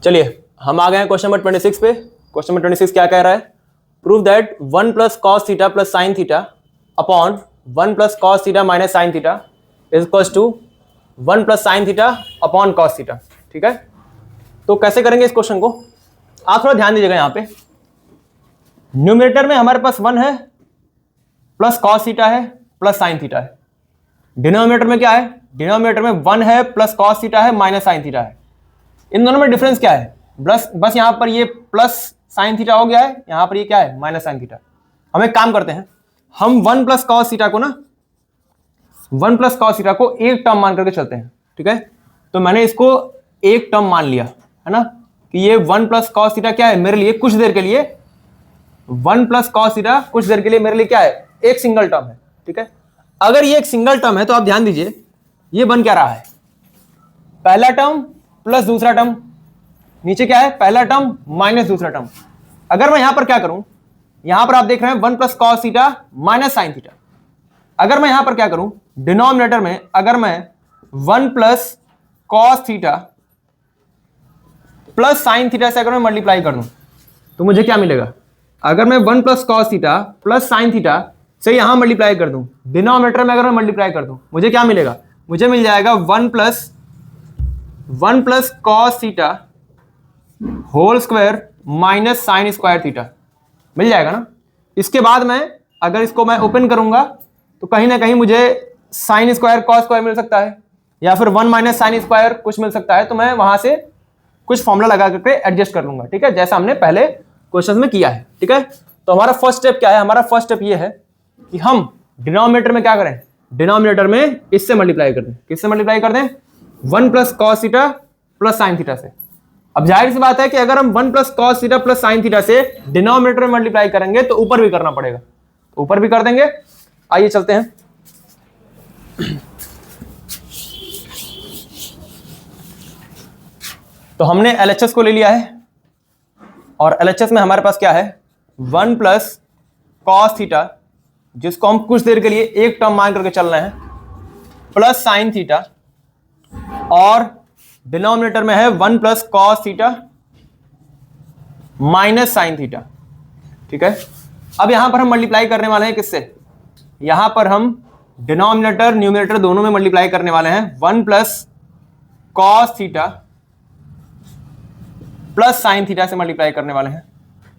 चलिए हम आ गए हैं क्वेश्चन नंबर 26 पे। क्वेश्चन नंबर 26 क्या कह रहा है? Prove that 1 plus cos theta plus sine theta upon 1 plus cos theta minus sine theta is equals to 1 plus sine theta upon cos theta. ठीक है, तो कैसे करेंगे इस क्वेश्चन को? आप थोड़ा ध्यान दीजिएगा। यहाँ पे न्यूमरेटर में हमारे पास 1 है, प्लस कॉस थीटा है, प्लस साइन थीटा है। डिनोमिनेटर में क्या है? डिनोमिनेटर में 1 है, प्लस कॉस थीटा है, माइनस साइन थीटा है। इन दोनों में डिफरेंस क्या है? बस यहां पर ये प्लस साइन थीटा हो गया है, यहां पर ये क्या है? Minus sine theta. हम एक काम करते हैं, हम 1 प्लस कॉस थीटा को ना 1 प्लस कॉस थीटा को एक टर्म मान करके चलते हैं। ठीक है, तो मैंने इसको एक टर्म मान लिया है ना, कि ये 1 प्लस कॉस थीटा क्या है मेरे लिए कुछ देर के लिए, 1 प्लस कॉस थीटा कुछ देर के लिए मेरे लिए क्या है? एक सिंगल टर्म है। ठीक है, अगर ये एक सिंगल टर्म है तो आप ध्यान दीजिए ये बन क्या रहा है? पहला टर्म प्लस दूसरा टर्म, नीचे क्या है? पहला टर्म माइनस दूसरा टर्म। अगर मैं यहां पर क्या करूं, यहां पर आप देख रहे हैं 1 plus cos theta minus sine theta. अगर मैं यहां पर क्या करूं, डिनोमिनेटर में अगर मैं 1 plus cos theta plus sine theta से अगर मैं मल्टीप्लाई कर दूं तो मुझे क्या मिलेगा? अगर मैं 1 plus cos theta plus sine theta से यहां मल्टीप्लाई कर दूं, डिनोमिनेटर में अगर मैं मल्टीप्लाई कर दूं, मुझे क्या मिलेगा? मुझे मिल जाएगा 1 plus cos theta whole square minus sine square theta मिल जाएगा ना। इसके बाद मैं अगर इसको मैं ओपन करूंगा तो कहीं ना कहीं मुझे साइन स्क्वायर कॉस स्क्वायर मिल सकता है, या फिर 1 माइनस साइन स्क्वायर कुछ मिल सकता है। तो मैं वहां से कुछ फॉर्मूला लगा करके एडजस्ट कर लूंगा। ठीक है, जैसा हमने पहले क्वेश्चन में किया है। ठीक है, तो हमारा फर्स्ट स्टेप क्या है? हमारा फर्स्ट स्टेप ये है कि हम डिनोमिनेटर में क्या करें? डिनोमिनेटर में इससे मल्टीप्लाई कर दें। किससे मल्टीप्लाई कर दें? 1 plus cos theta plus sine theta से। अब जाहिर सी बात है कि अगर हम 1 plus cos theta plus sine theta से डिनोमिनेटर में मल्टीप्लाई करेंगे तो ऊपर भी करना पड़ेगा, तो ऊपर भी कर देंगे। आइए चलते हैं। तो हमने LHS को ले लिया है और LHS में हमारे पास क्या है? 1 प्लस कॉस थीटा, जिसको हम कुछ देर के लिए एक टर्म मान करके चल रहे हैं, प्लस साइन थीटा, और डिनोमिनेटर में है 1 plus cos theta minus sine theta. ठीक है, अब यहां पर हम मल्टीप्लाई करने वाले हैं किससे? यहां पर हम डिनोमिनेटर न्यूमरेटर दोनों में मल्टीप्लाई करने वाले हैं 1 plus cos theta plus sine theta से मल्टीप्लाई करने वाले हैं,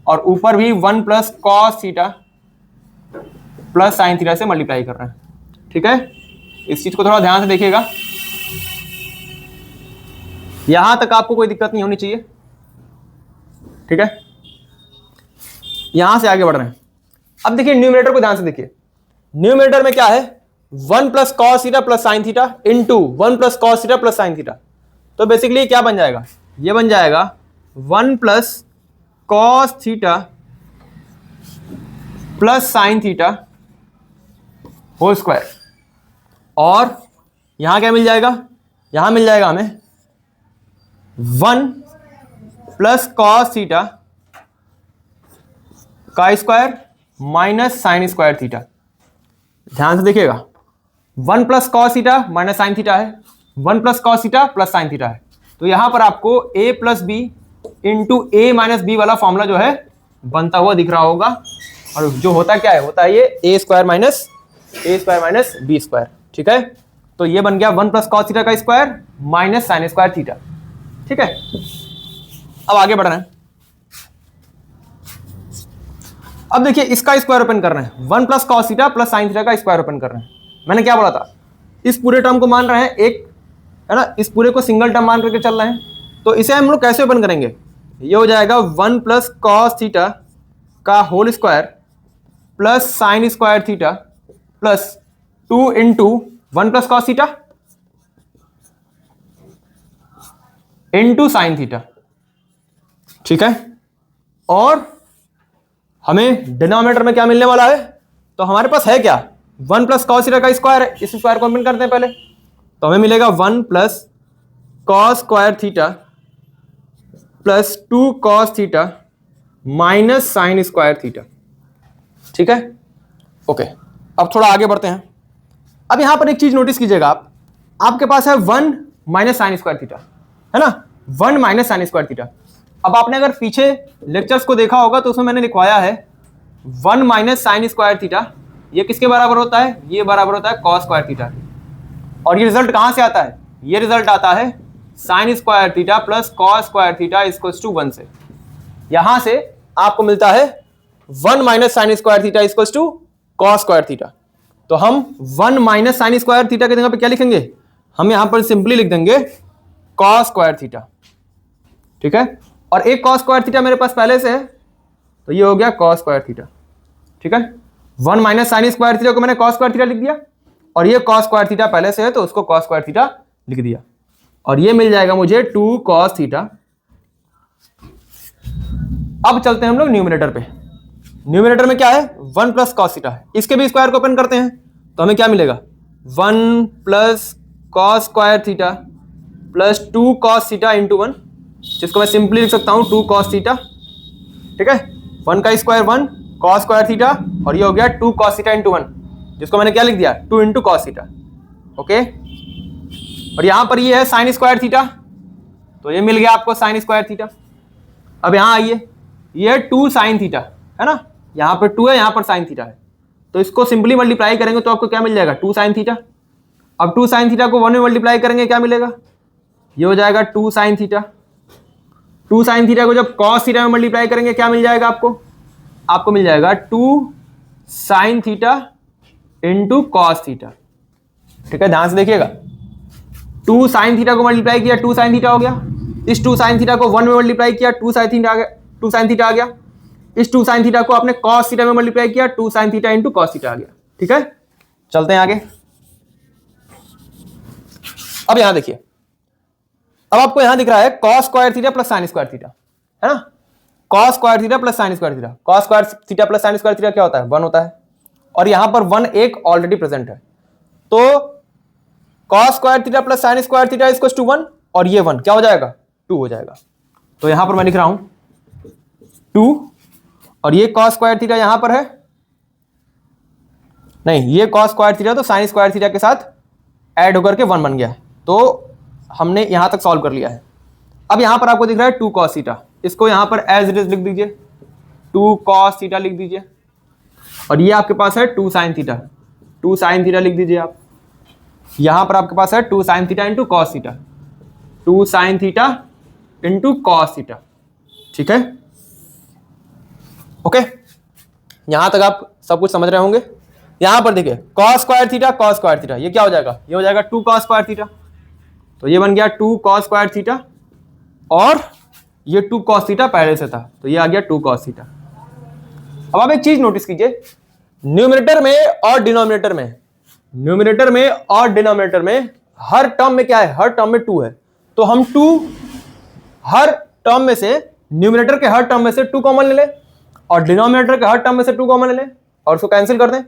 और ऊपर भी 1 plus cos theta plus sine theta से मल्टीप्लाई कर रहे हैं। ठीक है, इस चीज को थोड़ा ध्यान से देखिएगा, यहां तक आपको कोई दिक्कत नहीं होनी चाहिए। ठीक है, यहां से आगे बढ़ रहे हैं। अब देखिए न्यूमरेटर को ध्यान से देखिए। न्यूमरेटर में क्या है? 1 plus cos theta plus sine theta into 1 plus cos theta plus sine theta. तो बेसिकली क्या बन जाएगा? ये बन जाएगा 1 plus cos theta plus sine theta whole square, और यहां क्या मिल जाएगा? यहां मिल जाएगा हमें 1 प्लस कॉस थीटा का square minus sine square theta. ध्यान से देखिएगा, 1 plus cos theta minus sine theta है, 1 plus cos theta plus sine theta है। तो यहां पर आपको a plus B into A minus B वाला फॉर्मूला जो है बनता हुआ दिख रहा होगा, और जो होता क्या है? होता है ये a square minus B square. ठीक है, तो ये बन गया 1 प्लस कॉस थीटा का square minus sine square theta. ठीक है, अब आगे बढ़ रहे हैं। अब देखिए इसका स्क्वायर ओपन कर रहे हैं, 1 plus cos theta plus sine theta का स्क्वायर ओपन कर रहे हैं। मैंने क्या बोला था? इस पूरे टर्म को मान रहे हैं एक, है ना, इस पूरे को सिंगल टर्म मान करके चल रहे हैं। तो इसे हम लोग कैसे ओपन करेंगे? ये हो जाएगा 1 प्लस कॉस थीटा का whole square plus sine square theta plus 2 into 1 plus cos theta into sine theta. ठीक है, और हमें डिनोमिनेटर में क्या मिलने वाला है? तो हमारे पास है क्या? 1 प्लस कॉस थीटा का स्क्वायर है, इस स्क्वायर को ओपन करते हैं पहले, तो हमें मिलेगा 1 plus cos square theta plus 2 cos theta minus sine square theta. ठीक है, ओके, अब थोड़ा आगे बढ़ते हैं। अब यहां पर एक चीज नोटिस कीजिएगा, आपके पास है 1 माइनस साइन स्क्वायर थीटा, है ना। 1 माइनस साइन स्क्वायर थीटा। अब आपने अगर पीछे लेक्चर्स को देखा होगा तो उसमें मैंने लिखवाया है 1 माइनस साइन स्क्वायर थीटा, ये किसके बराबर होता है, ये बराबर होता है कॉस स्क्वायर थीटा। और ये रिजल्ट कहां से आता है, ये रिजल्ट आता है sine square theta plus cos square theta equals to 1 से। यहां से आपको मिलता है 1 minus sine square theta equals to cos square theta. तो हम 1 माइनस साइन स्क्वायर थीटा के जगह पे क्या लिखेंगे, हम यहां पर सिंपली लिख देंगे कॉस स्क्वायर थीटा, ठीक है। और एक कॉस स्क्वायर थीटा मेरे पास पहले से है तो ये हो गया कॉस स्क्वायर थीटा, ठीक है। 1 माइनस साइन स्क्वायर थीटा को मैंने कॉस स्क्वायर थीटा लिख दिया, और ये कॉस स्क्वायर थीटा पहले से है तो उसको कॉस स्क्वायर थीटा लिख दिया, और ये मिल जाएगा मुझे 2 कॉस थीटा। अब चलते हैं हम लोग न्यूमरेटर पे। न्यूमरेटर में क्या है, 1 प्लस कॉस थीटा है, इसके भी स्क्वायर को ओपन करते हैं तो हमें क्या मिलेगा, 1 plus cos square theta plus 2 cos theta into 1, जिसको मैं सिंपली लिख सकता हूं 2 कॉस थीटा, ठीक है। 1 का स्क्वायर 1 कॉस स्क्वायर थीटा, और ये हो गया 2 कॉस थीटा इंटू 1, जिसको मैंने क्या लिख दिया 2 इंटू कॉस थीटा, ओके। और यहां पर ये है साइन स्क्वायर थीटा, तो ये मिल गया आपको साइन स्क्वायर थीटा। अब यहां आइए, ये है 2 साइन थीटा, है ना, यहां पर 2 है, यहां पर साइन थीटा है, तो इसको सिंपली मल्टीप्लाई करेंगे तो आपको क्या मिल जाएगा 2 साइन थीटा। अब 2 साइन थीटा को 1 में मल्टीप्लाई करेंगे क्या मिलेगा, ये हो जाएगा 2 साइन थीटा। 2 साइन थीटा को जब कॉस थीटा में मल्टीप्लाई करेंगे क्या मिल जाएगा आपको मिल जाएगा 2 sine theta into cos theta, ठीक है। ध्यान से देखिएगा, 2 साइन थीटा को मल्टीप्लाई किया 2 साइन थीटा हो गया, इस 2 साइन थीटा को 1 में मल्टीप्लाई किया 2 साइन थीटा आ गया, 2 साइन थीटा आ गया, इस 2 साइन थीटा को आपने कॉस थीटा में मल्टीप्लाई किया 2 sine theta into cos theta आ गया, ठीक है। चलते हैं आगे। अब यहां देखिए, अब आपको यहां दिख रहा है cos square theta plus sine square theta, है ना, cos square theta plus sine square theta. Cos square theta plus sine square theta क्या होता है, 1 होता है, और यहां पर 1 एक ऑलरेडी प्रेजेंट है, तो cos square theta plus sine square theta equals to 1, और ये 1 क्या हो जाएगा 2 हो जाएगा। तो यहां पर मैं लिख रहा हूं 2, और ये कॉस स्क्वायर थीटा यहां पर है, नहीं ये कॉस स्क्वायर थीटा तो साइन स्क्वायर थीटा के साथ ऐड होकर के 1 बन गया है, तो हमने यहां तक सॉल्व कर लिया है। अब यहां पर आपको दिख रहा है 2 कॉस थीटा, इसको यहां पर एज इट इज लिख दीजिए, 2 कॉस थीटा लिख दीजिए, और ये आपके पास है 2 साइन थीटा, 2 साइन थीटा लिख दीजिए आप। यहां पर आपके पास है 2 sine theta into cos theta, 2 sine theta into cos theta, ठीक है, ओके। यहां तक आप सब कुछ समझ रहे होंगे। यहां पर देखिए कॉस स्क्वायर थीटा, ये क्या हो जाएगा, ये हो जाएगा 2 कॉस स्क्वायर थीटा, तो ये बन गया 2 कॉस स्क्वायर थीटा, और ये 2 कॉस थीटा पहले से था तो ये आ गया 2 कॉस थीटा। अब आप एक चीज नोटिस कीजिए, न्यूमरेटर में और डिनोमिनेटर में, न्यूमरेटर में और डिनोमिनेटर में हर टर्म में क्या है, हर टर्म में 2 है, तो हम 2 हर टर्म में से, न्यूमरेटर के हर टर्म में से 2 कॉमन ले ले, और डिनोमिनेटर के हर टर्म में से 2 कॉमन ले ले, और उसको कैंसिल कर दें।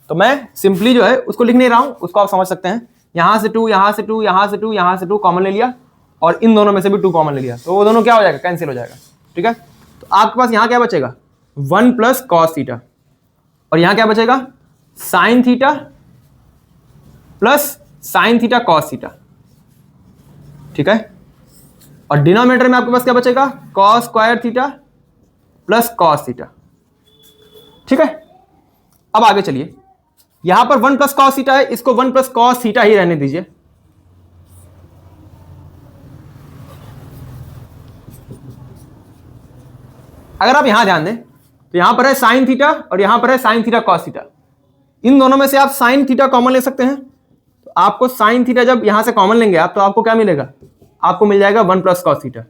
तो मैं सिंपली जो है उसको लिख नहीं रहा हूं, उसको आप समझ सकते हैं, यहां से 2, यहां से 2, यहां से 2, यहां से 2 कॉमन ले लिया, और इन दोनों में से भी 2 कॉमन ले लिया, तो वो दोनों क्या हो जाएगा, कैंसिल हो जाएगा, ठीक है। तो आपके पास यहां क्या बचेगा, 1 प्लस कॉस थीटा, और यहां क्या बचेगा sign theta plus sine theta cos theta, ठीक है। और डिनोमिनेटर में आपके पास क्या बचेगा, cos square theta plus cos theta, ठीक है। अब आगे चलिए, यहां पर 1 प्लस कॉस थीटा है, इसको 1 प्लस कॉस थीटा ही रहने दीजिए। अगर आप यहां ध्यान दें तो यहां पर है साइन थीटा और यहां पर है साइन थीटा कॉस थीटा, इन दोनों में से आप साइन थीटा कॉमन ले सकते हैं, तो आपको साइन थीटा जब यहां से कॉमन लेंगे आप, तो आपको क्या मिलेगा, आपको मिल जाएगा 1 प्लस कॉस थीटा,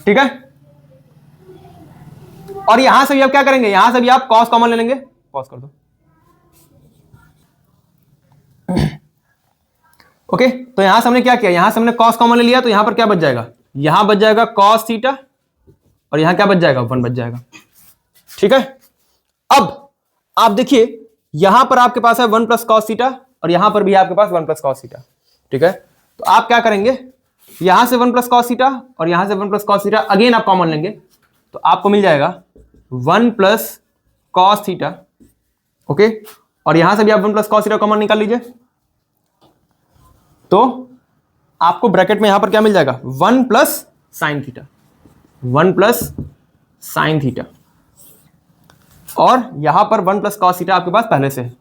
ठीक है। और यहां से भी आप क्या करेंगे, यहां से भी आप कॉस कॉमन ले लेंगे, पॉज कर दो, ओके। तो यहां से हमने क्या किया, यहां से हमने कॉस कॉमन ले लिया, तो यहां पर क्या बच जाएगा, यहां बच जाएगा कॉस थीटा, और यहां क्या बच जाएगा 1 बच जाएगा, ठीक है। अब आप देखिए यहां पर आपके पास है 1 प्लस कॉस थीटा, और यहां पर भी आपके पास 1 प्लस कॉस थीटा, ठीक है। तो आप क्या करेंगे, यहां से 1 प्लस कॉस थीटा और यहां से 1 प्लस कॉस थीटा अगेन आप कॉमन लेंगे, तो आपको मिल जाएगा 1 प्लस कॉस थीटा, ओके। और यहां से भी आप 1 प्लस कॉस थीटा कॉमन निकाल लीजिए, तो आपको ब्रैकेट में यहां पर क्या मिल जाएगा, 1 plus sine theta, 1 plus sine theta, और यहां पर 1 प्लस कॉस थीटा आपके पास पहले से है।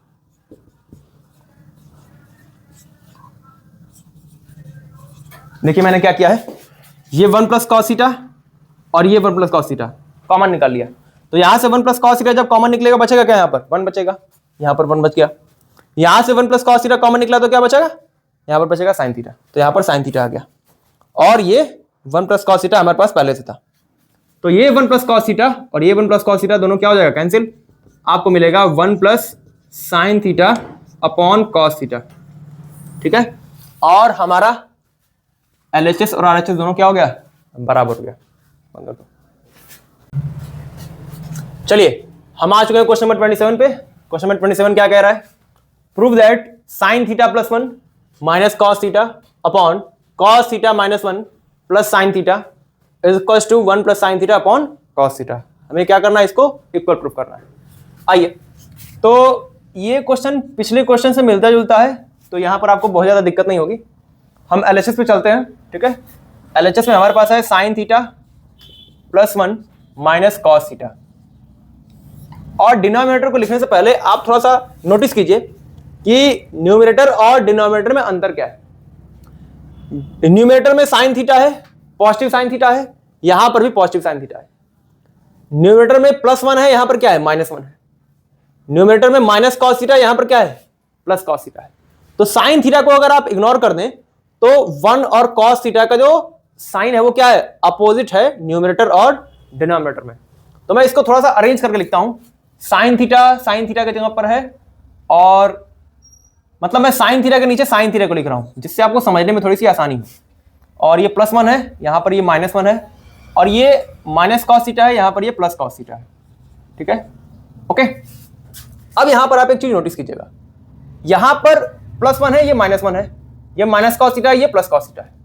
देखिए मैंने क्या किया है, ये 1 प्लस कॉस थीटा और ये 1 प्लस कॉस थीटा कॉमन निकाल लिया। तो यहां से 1 प्लस कॉस थीटा जब कॉमन निकलेगा बचेगा क्या, यहां पर 1 बचेगा, यहां पर 1 बच गया। यहां से 1 प्लस कॉस थीटा कॉमन निकला तो क्या बचेगा, यहां पर बचेगा साइन थीटा, तो यहां पर साइन थीटा आ गया। और ये 1 प्लस कॉस थीटा हमारे पास पहले से था, तो ये 1 प्लस कॉस थीटा और ये 1 प्लस कॉस थीटा दोनों क्या हो जाएगा, कैंसिल। आपको मिलेगा 1 plus sine theta upon cos theta, ठीक है। और हमारा LHS और RHS दोनों क्या हो गया, बराबर हो गया। चलिए हम आ चुके हैं क्वेश्चन नंबर 27 पे। क्वेश्चन नंबर 27 क्या कह रहा है, prove that sine theta plus 1 minus cos theta upon cos theta minus 1 plus sine theta is equal to 1 plus sine theta upon cos theta. हमें क्या करना है, इसको इक्वल प्रूफ करना है। आइए, तो ये क्वेश्चन पिछले क्वेश्चन से मिलता जुलता है, तो यहां पर आपको बहुत ज्यादा दिक्कत नहीं होगी। हम LHS पे चलते हैं, ठीक है। LHS में हमारे पास है sign theta plus 1 minus cos theta, और डिनोमिनेटर को लिखने से पहले आप थोड़ा सा नोटिस कीजिए कि न्यूमरेटर और डिनोमिनेटर में अंतर क्या है। न्यूमरेटर में साइन थीटा है, पॉजिटिव साइन थीटा है, यहां पर भी पॉजिटिव साइन थीटा है। न्यूमरेटर में प्लस 1 है, यहां पर क्या है, माइनस 1 है। न्यूमरेटर में माइनस कॉस थीटा, यहां पर क्या है, प्लस कॉस थीटा है। तो साइन थीटा को अगर आप इग्नोर कर दें तो 1 और कॉस थीटा का जो साइन है वो क्या है, अपोजिट है न्यूमरेटर और डिनोमिनेटर में। तो मैं इसको थोड़ा सा अरेंज करके लिखता हूं, साइन थीटा के जगह पर है, और मतलब मैं साइन थीटा के नीचे साइन थीटा को लिख रहा हूं जिससे आपको समझने में थोड़ी सी आसानी हो। और ये प्लस 1 है, यहां पर ये माइनस 1 है, और ये माइनस कॉस थीटा है, यहां पर ये प्लस कॉस थीटा है, ठीक है, ओके। अब यहां पर आप एक चीज नोटिस कीजिएगा, यहां पर प्लस 1 है, ये माइनस 1 है, ये माइनस कॉस थीटा है, ये प्लस कॉस थीटा है।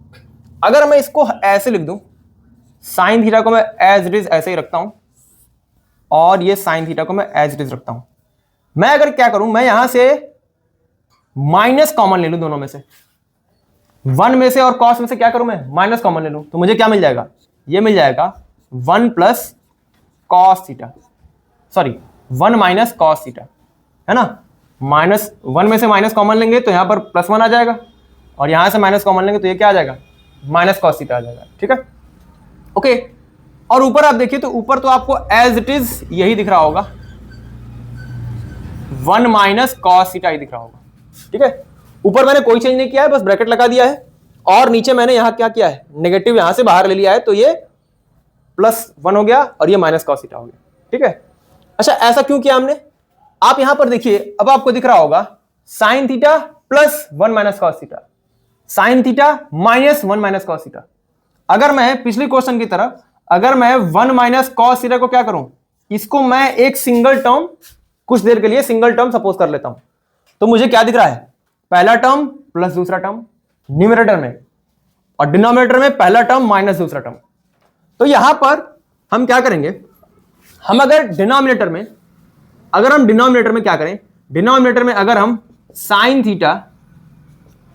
अगर मैं इसको ऐसे लिख दूं, साइन थीटा को मैं एज इट इज ऐसे ही रखता हूं, और ये साइन थीटा को मैं एज इट इज रखता हूं। मैं अगर क्या करूं, मैं यहां से माइनस कॉमन ले लूं, दोनों में से 1 में से और कॉस में से क्या करूं, मैं माइनस कॉमन ले लूं, तो मुझे क्या मिल जाएगा, ये मिल जाएगा 1 plus cos theta, sorry 1 minus cos theta, है ना। माइनस 1 में से माइनस कॉमन लेंगे तो यहां पर प्लस 1 आ जाएगा, और यहां से माइनस कॉमन लेंगे तो ये क्या आ जाएगा, माइनस कॉस थीटा आ जाएगा, ठीक है, ओके। और ऊपर आप देखिए तो ऊपर तो आपको एज इट इज यही दिख रहा होगा, 1 माइनस कॉस थीटा ही दिख रहा होगा, ठीक है। ऊपर मैंने कोई चेंज नहीं किया है, बस ब्रैकेट लगा दिया है, और नीचे मैंने यहां क्या किया है, नेगेटिव यहां से बाहर ले लिया है, तो ये प्लस 1 हो गया और ये माइनस कॉस थीटा हो गया, ठीक है। अच्छा, ऐसा क्यों किया हमने, आप यहां पर देखिए, अब आपको दिख रहा होगा sign theta plus 1 minus cos theta, sine theta minus 1 minus cos theta. अगर मैं पिछले क्वेश्चन की तरह, अगर मैं 1 माइनस कॉस थीटा को क्या करूं, इसको मैं एक सिंगल टर्म, कुछ देर के लिए सिंगल टर्म सपोज कर लेता हूं, तो मुझे क्या दिख रहा है, पहला टर्म प्लस दूसरा टर्म न्यूमरेटर में, और डिनोमिनेटर में पहला टर्म माइनस दूसरा टर्म। तो यहां पर हम क्या करेंगे, हम अगर डिनोमिनेटर में, क्या करें, डिनोमिनेटर में अगर हम sign theta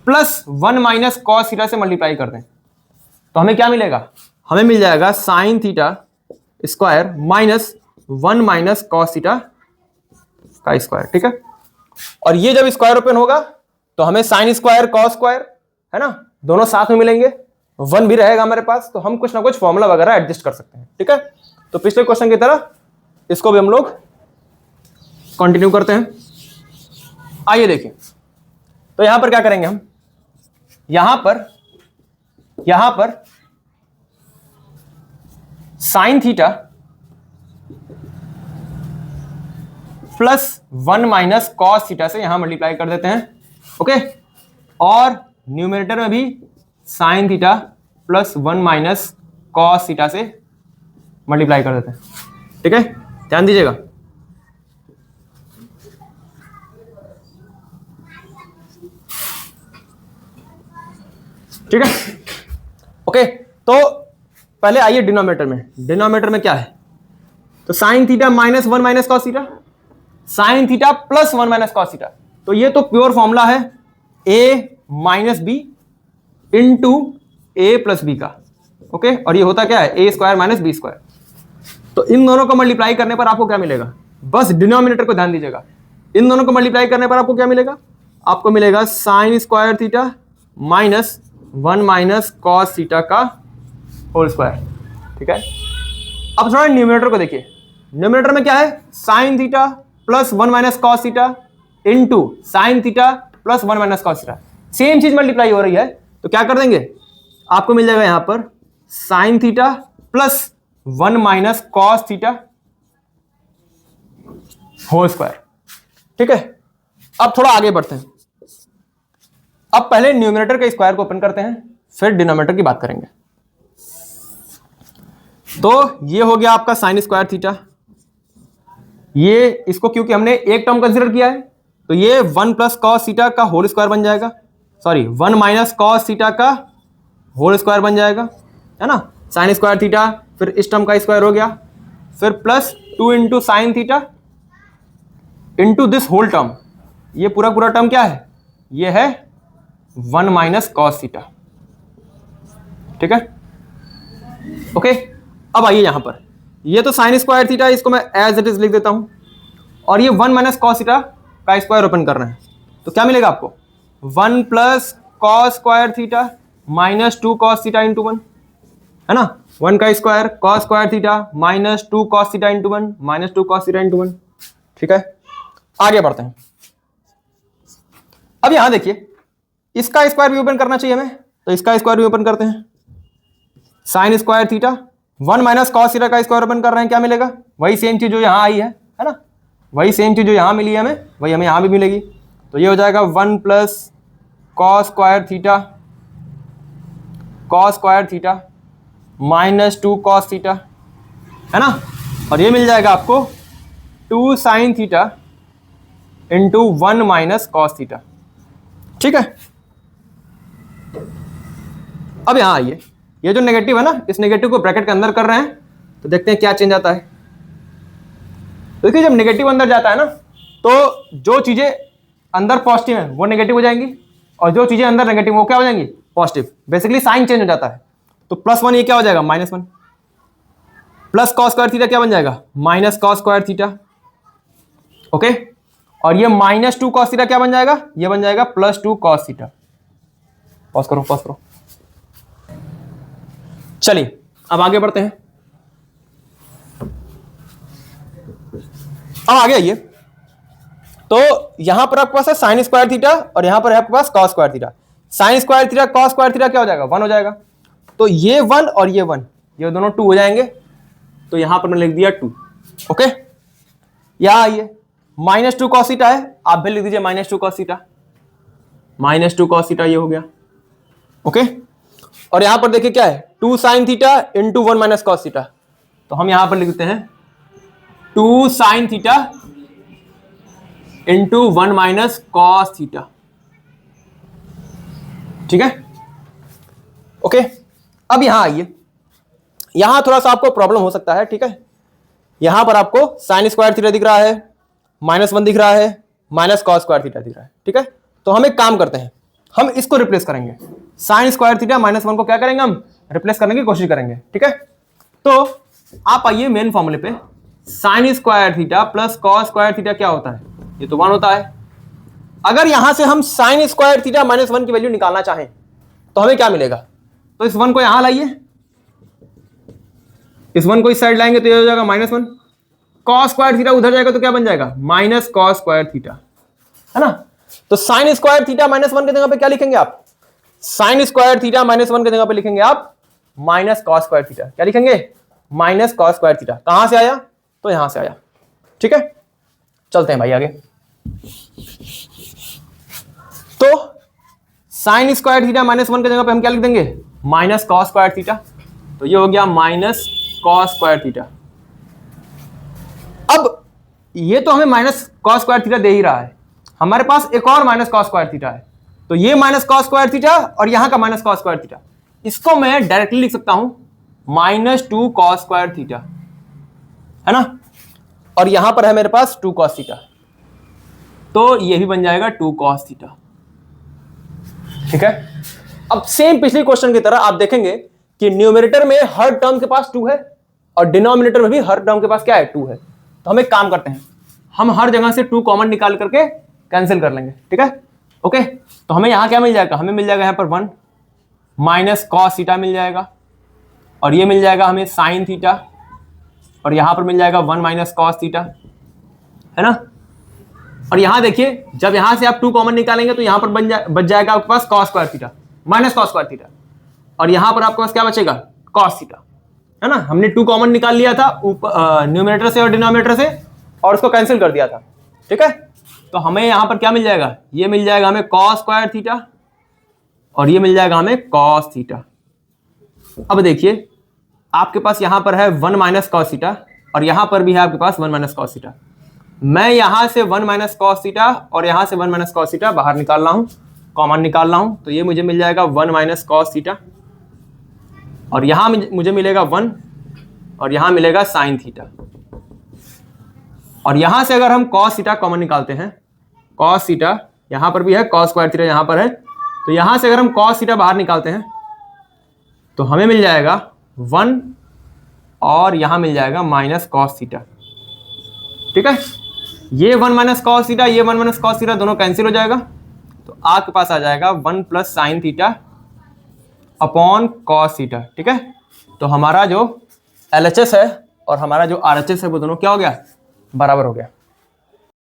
plus 1 minus cos theta से मल्टीप्लाई कर दें तो हमें क्या मिलेगा, हमें मिल जाएगा sine theta square minus 1 minus cos theta का स्क्वायर, ठीक है। और ये जब स्क्वायर ओपन होगा तो हमें साइन स्क्वायर कॉस स्क्वायर, है ना, दोनों साथ में मिलेंगे, 1 भी रहेगा हमारे पास, तो हम कुछ ना कुछ फॉर्मूला वगैरह एडजस्ट कर सकते हैं, ठीक है। तो पिछले क्वेश्चन की तरह इसको भी हम लोग कंटिन्यू करते हैं। आइए देखिए, तो यहां पर क्या करेंगे हम, यहां पर sine theta plus 1 minus cos theta से यहां मल्टीप्लाई कर देते हैं, ओके। और न्यूमरेटर में भी sign theta plus 1 minus cos theta से मल्टीप्लाई कर देते हैं, ठीक है, ध्यान दीजिएगा। ठीक है, ओके। तो पहले आइए डिनोमिनेटर में क्या है, तो sine theta minus 1 minus cos theta, sine theta plus 1 minus cos theta, तो ये तो प्योर फॉर्मूला है a minus B into A plus B का, ओके। और ये होता क्या है, A square minus B square. तो इन दोनों को मल्टीप्लाई करने पर आपको क्या मिलेगा, बस डिनोमिनेटर को ध्यान दीजिएगा, इन दोनों को मल्टीप्लाई करने पर आपको क्या मिलेगा, आपको मिलेगा sign square theta minus 1 minus cos theta का होल स्क्वायर, ठीक है। अब थोड़ा न्यूमरेटर को देखिए, न्यूमरेटर में क्या है, sign theta plus 1 minus cos theta into sine theta plus 1 minus cos theta, same चीज मल्टीप्लाई हो रही है। तो क्या कर देंगे, आपको मिल जाएगा यहां पर sine theta plus 1 minus cos theta whole square, ठीक है। अब थोड़ा आगे बढ़ते हैं, अब पहले न्यूमरेटर के स्क्वायर को ओपन करते हैं, फिर डिनोमिनेटर की बात करेंगे। तो ये हो गया आपका साइन स्क्वायर थीटा, ये इसको क्योंकि हमने एक टर्म कंसीडर किया है तो ये 1 प्लस कॉस थीटा का होल स्क्वायर बन जाएगा, सॉरी 1 माइनस कॉस थीटा का होल स्क्वायर बन जाएगा, है ना। साइन स्क्वायर थीटा, फिर इस टर्म का स्क्वायर हो गया, फिर plus 2 into sine theta into this whole term, ये पूरा पूरा टर्म क्या है, ये है 1 माइनस कॉस थीटा, ठीक है, ओके। अब आइए यहां पर, ये तो साइन स्क्वायर थीटा, इसको मैं एज इट इज लिख देता हूं, और ये 1 माइनस कॉस थीटा का स्क्वायर ओपन कर रहे हैं, तो क्या मिलेगा आपको, 1 plus cos square theta minus 2 cos theta into 1, है ना। 1 का square cos square theta minus 2 cos theta into 1 minus 2 cos theta into 1, ठीक है। आगे बढ़ते हैं, अब यहां देखिए, इसका स्क्वायर भी ओपन करना चाहिए हमें, तो इसका स्क्वायर भी ओपन करते हैं, sign square theta 1 minus cos theta का स्क्वायर ओपन कर रहे हैं, क्या मिलेगा, वही सेम चीज जो यहां आई है ना, वही सेम चीज जो यहां मिली है हमें, वही हमें यहां भी मिलेगी। तो ये हो जाएगा 1 plus cos square theta minus 2 cos theta, है ना। और ये मिल जाएगा आपको 2 sine theta into 1 minus cos theta, ठीक है। अब यहां आइए, ये जो नेगेटिव है ना, इस नेगेटिव को ब्रैकेट के अंदर कर रहे हैं, तो देखते हैं क्या चेंज आता है। देखिए जब नेगेटिव अंदर जाता है ना, तो जो चीजें अंदर पॉजिटिव है वो नेगेटिव हो जाएंगी, और जो चीजें अंदर नेगेटिव वो क्या हो जाएंगी, पॉजिटिव। बेसिकली साइन चेंज हो जाता है, तो +1 ये क्या हो जाएगा, -1, प्लस कॉस स्क्वायर थीटा क्या बन जाएगा, minus cos square theta, okay. और ये -2 कॉस थीटा क्या बन जाएगा, ये बन जाएगा +2 कॉस थीटा। पॉज करो। चलिए अब आगे बढ़ते हैं, अब आगे आइए, तो यहां पर आपके पास है साइन स्क्वायर थीटा और यहां पर है आपके पास cos square theta. Sine square theta cos square theta क्या हो जाएगा, 1 हो जाएगा, तो ये 1 और ये 1, ये दोनों 2 हो जाएंगे, तो यहां पर मैं लिख दिया 2, ओके। यहां आइए, -2 कॉस थीटा है, आप भी लिख दीजिए -2 कॉस थीटा, -2 कॉस थीटा ये हो गया, ओके। और यहां पर देखिए क्या है, 2 sine theta into 1 minus cos theta, तो हम यहां पर लिखते हैं 2 sine theta into 1 minus cos theta, ठीक है, ओके। अब यहां आइए, यहां थोड़ा सा आपको प्रॉब्लम हो सकता है, ठीक है। यहां पर आपको साइन स्क्वायर थीटा दिख रहा है, -1 दिख रहा है, माइनस कॉस स्क्वायर थीटा दिख रहा है, ठीक है। तो हम एक काम करते हैं, हम इसको रिप्लेस करेंगे, साइन स्क्वायर थीटा -1 को क्या करेंगे, हम रिप्लेस करने की कोशिश करेंगे, ठीक है। तो आप आइए मेन फॉर्मूले पे, sign square theta plus cos square theta क्या होता है, ये तो 1 होता है। अगर यहां से हम साइन स्क्वायर थीटा -1 की वैल्यू निकालना चाहें तो हमें क्या मिलेगा, तो इस 1 को यहां लाइए, इस 1 को इस साइड लाएंगे तो ये हो जाएगा -1, कॉस स्क्वायर थीटा उधर जाएगा तो क्या बन जाएगा, माइनस कॉस स्क्वायर थीटा, है ना। तो साइन स्क्वायर थीटा -1 की जगह पे क्या लिखेंगे आप, साइन स्क्वायर थीटा -1 की जगह पे लिखेंगे आप माइनस कॉस स्क्वायर थीटा, क्या लिखेंगे, माइनस कॉस स्क्वायर थीटा। कहां से आया, तो यहां से आया, ठीक है। चलते हैं भाई आगे, तो साइन स्क्वायर थीटा -1 की जगह पे हम क्या लिख देंगे, माइनस कॉस स्क्वायर थीटा, तो ये हो गया माइनस कॉस स्क्वायर थीटा। अब ये तो हमें माइनस कॉस स्क्वायर थीटा दे ही रहा है, हमारे पास एक और माइनस कॉस स्क्वायर थीटा है, तो ये माइनस कॉस स्क्वायर थीटा और यहां का माइनस कॉस स्क्वायर थीटा, इसको मैं डायरेक्टली लिख सकता हूं -2 कॉस स्क्वायर थीटा, है ना। और यहां पर है मेरे पास 2 कॉस थीटा, तो ये भी बन जाएगा 2 कॉस थीटा, ठीक है। अब सेम पिछले क्वेश्चन की तरह आप देखेंगे कि न्यूमरेटर में हर टर्म के पास 2 है और डिनोमिनेटर में भी हर टर्म के पास क्या है, 2 है। तो हम एक काम करते हैं, हम हर जगह से 2 कॉमन निकाल करके कैंसिल कर लेंगे, ठीक है। ओके, तो हमें यहां क्या मिल जाएगा, हमें मिल जाएगा यहां पर 1 माइनस कॉस थीटा मिल जाएगा, और ये मिल जाएगा हमें साइन थीटा, और यहां पर मिल जाएगा 1 माइनस कॉस थीटा, है ना। और यहां देखिए, जब यहां से आप 2 कॉमन निकालेंगे तो यहां पर बच जाएगा आपके पास cos square theta minus cos square theta, और यहां पर आपके पास क्या बचेगा, कॉस थीटा, है ना। हमने 2 कॉमन निकाल लिया था न्यूमरेटर से और डिनोमिनेटर से, और उसको कैंसिल कर दिया था, ठीक है। तो हमें यहां पर क्या मिल जाएगा, ये मिल जाएगा हमें कॉस स्क्वायर थीटा, और ये मिल जाएगा हमें कॉस थीटा। अब देखिए, आपके पास यहां पर है 1 माइनस कॉस थीटा, और यहां पर भी है आपके पास 1 माइनस कॉस थीटा। मैं यहां से 1 माइनस कॉस थीटा और यहां से 1 माइनस कॉस थीटा बाहर निकाल रहा हूं, कॉमन निकाल रहा हूं, तो ये मुझे मिल जाएगा 1 माइनस कॉस थीटा, और यहां मुझे मिलेगा 1, और यहां मिलेगा साइन थीटा। और यहां से अगर हम कॉस थीटा कॉमन निकालते हैं, कॉस थीटा यहां पर भी है, कॉस स्क्वायर थीटा यहां पर है, तो यहां से अगर हम कॉस थीटा बाहर निकालते हैं तो हमें मिल जाएगा 1, और यहां मिल जाएगा माइनस कॉस थीटा, ठीक है। ये 1 माइनस कॉस थीटा, ये 1 माइनस कॉस थीटा दोनों कैंसिल हो जाएगा, तो आपके पास आ जाएगा 1 plus sine theta upon cos theta, ठीक है। तो हमारा जो LHS है और हमारा जो RHS है वो दोनों क्या हो गया, बराबर हो गया।